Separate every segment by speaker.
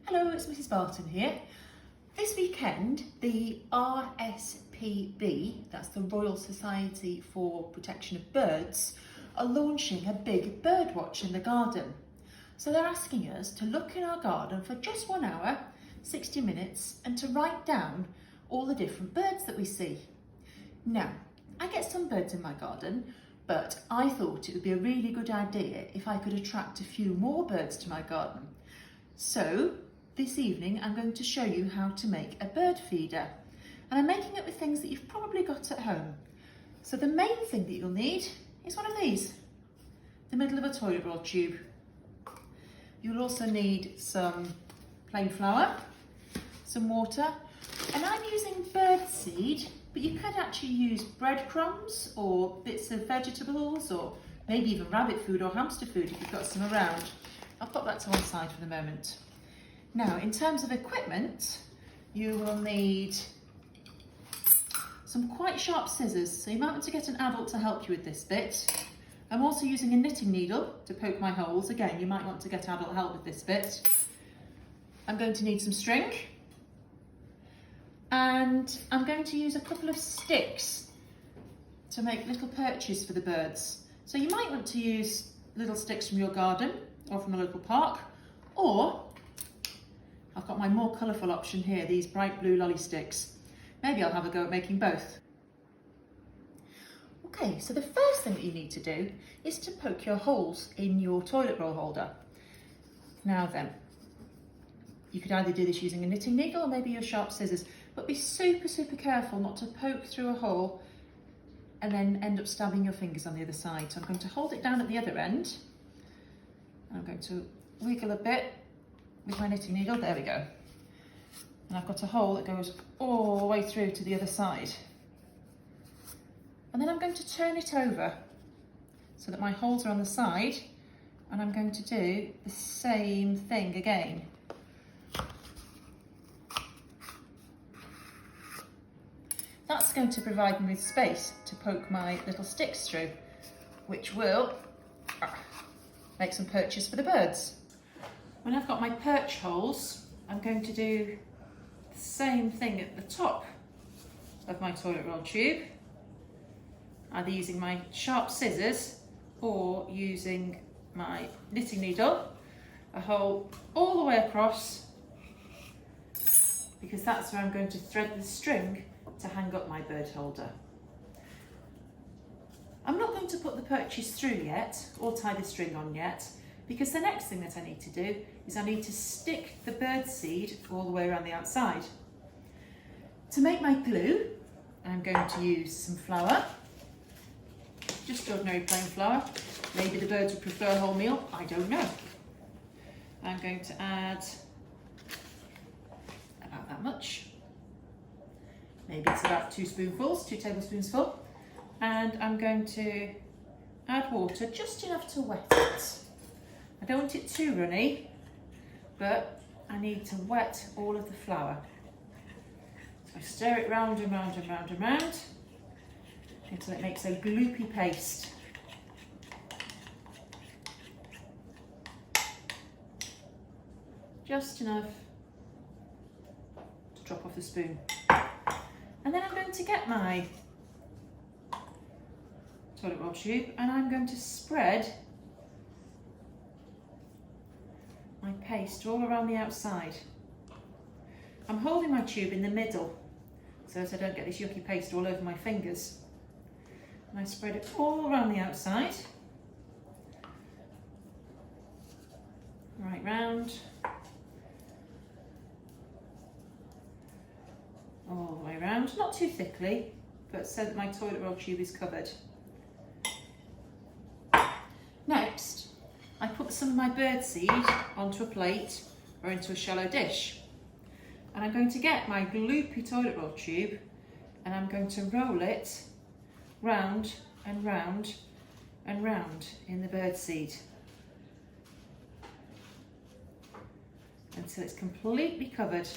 Speaker 1: Hello, it's Mrs. Barton here. This weekend, the RSPB, that's the Royal Society for Protection of Birds, are launching a big bird watch in the garden. So they're asking us to look in our garden for just 1 hour, 60 minutes, and to write down all the different birds that we see. Now, I get some birds in my garden, but I thought it would be a really good idea if I could attract a few more birds to my garden. So, this evening I'm going to show you how to make a bird feeder, and I'm making it with things that you've probably got at home. So the main thing that you'll need is one of these, the middle of a toilet roll tube. You'll also need some plain flour, some water, and I'm using bird seed, but you could actually use breadcrumbs or bits of vegetables or maybe even rabbit food or hamster food if you've got some around. I'll put that to one side for the moment. Now, in terms of equipment, you will need some quite sharp scissors, so you might want to get an adult to help you with this bit. I'm also using a knitting needle to poke my holes. Again, you might want to get adult help with this bit. I'm going to need some string, and I'm going to use a couple of sticks to make little perches for the birds. So you might want to use little sticks from your garden or from a local park, or I've got my more colourful option here, these bright blue lolly sticks. Maybe I'll have a go at making both. Okay, so the first thing that you need to do is to poke your holes in your toilet roll holder. Now then, you could either do this using a knitting needle or maybe your sharp scissors, but be super, super careful not to poke through a hole and then end up stabbing your fingers on the other side. So I'm going to hold it down at the other end. I'm going to wiggle a bit with my knitting needle, there we go. And I've got a hole that goes all the way through to the other side. And then I'm going to turn it over so that my holes are on the side, and I'm going to do the same thing again. That's going to provide me with space to poke my little sticks through, which will make some perches for the birds. When I've got my perch holes, I'm going to do the same thing at the top of my toilet roll tube, either using my sharp scissors or using my knitting needle, a hole all the way across, because that's where I'm going to thread the string to hang up my bird holder. I'm not going to put the perches through yet or tie the string on yet, because the next thing that I need to do is I need to stick the bird seed all the way around the outside. To make my glue, I'm going to use some flour, just ordinary plain flour. Maybe the birds would prefer wholemeal, I don't know. I'm going to add about that much. Maybe it's about 2 tablespoons full. And I'm going to add water, just enough to wet it. I don't want it too runny, but I need to wet all of the flour. So I stir it round and round and round and round until it makes a gloopy paste. Just enough to drop off the spoon. And then I'm going to get my toilet roll tube and I'm going to spread my paste all around the outside. I'm holding my tube in the middle so that I don't get this yucky paste all over my fingers. And I spread it all around the outside, right round, all the way around, not too thickly, but so that my toilet roll tube is covered. Next, I put some of my bird seed onto a plate or into a shallow dish. And I'm going to get my gloopy toilet roll tube and I'm going to roll it round and round and round in the bird seed until it's completely covered.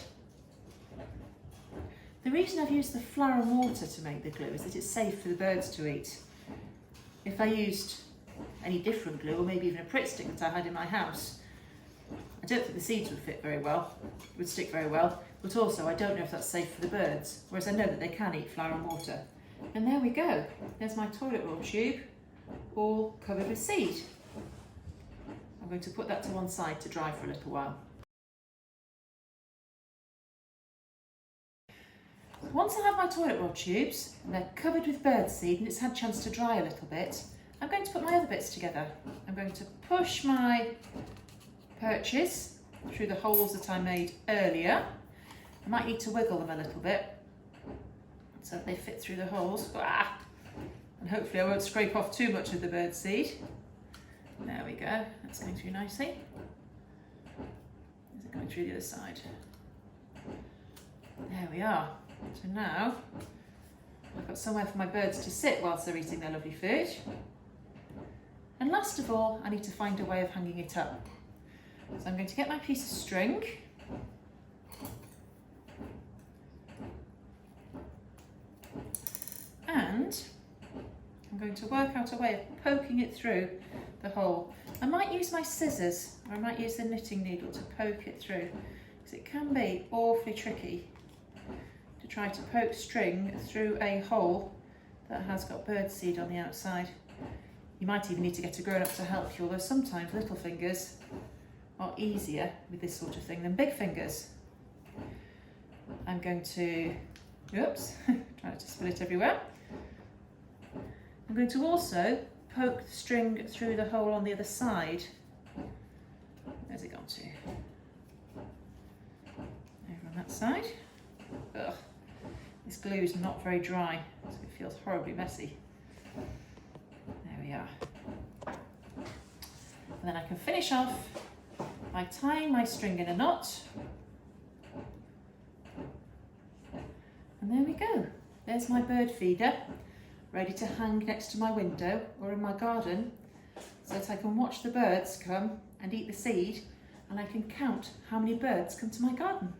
Speaker 1: The reason I've used the flour and water to make the glue is that it's safe for the birds to eat. If I used any different glue, or maybe even a Pritt stick that I had in my house, I don't think the seeds would stick very well, but also I don't know if that's safe for the birds, whereas I know that they can eat flour and water. And there we go, there's my toilet roll tube, all covered with seed. I'm going to put that to one side to dry for a little while. Once I have my toilet roll tubes, and they're covered with bird seed and it's had a chance to dry a little bit, I'm going to put my other bits together. I'm going to push my perches through the holes that I made earlier. I might need to wiggle them a little bit so that they fit through the holes. And hopefully I won't scrape off too much of the bird seed. There we go, that's going through nicely. Is it going through the other side? There we are. So now I've got somewhere for my birds to sit whilst they're eating their lovely food. And last of all, I need to find a way of hanging it up. So I'm going to get my piece of string. And I'm going to work out a way of poking it through the hole. I might use my scissors, or I might use the knitting needle to poke it through, because it can be awfully tricky to try to poke string through a hole that has got birdseed on the outside. You might even need to get a grown-up to help you, although sometimes little fingers are easier with this sort of thing than big fingers. I'm going to, oops, try not to spill it everywhere. I'm going to also poke the string through the hole on the other side. Where's it gone to? Over on that side. Ugh. This glue is not very dry, so it feels horribly messy. There we are. And then I can finish off by tying my string in a knot. And there we go. There's my bird feeder, ready to hang next to my window or in my garden, so that I can watch the birds come and eat the seed, and I can count how many birds come to my garden.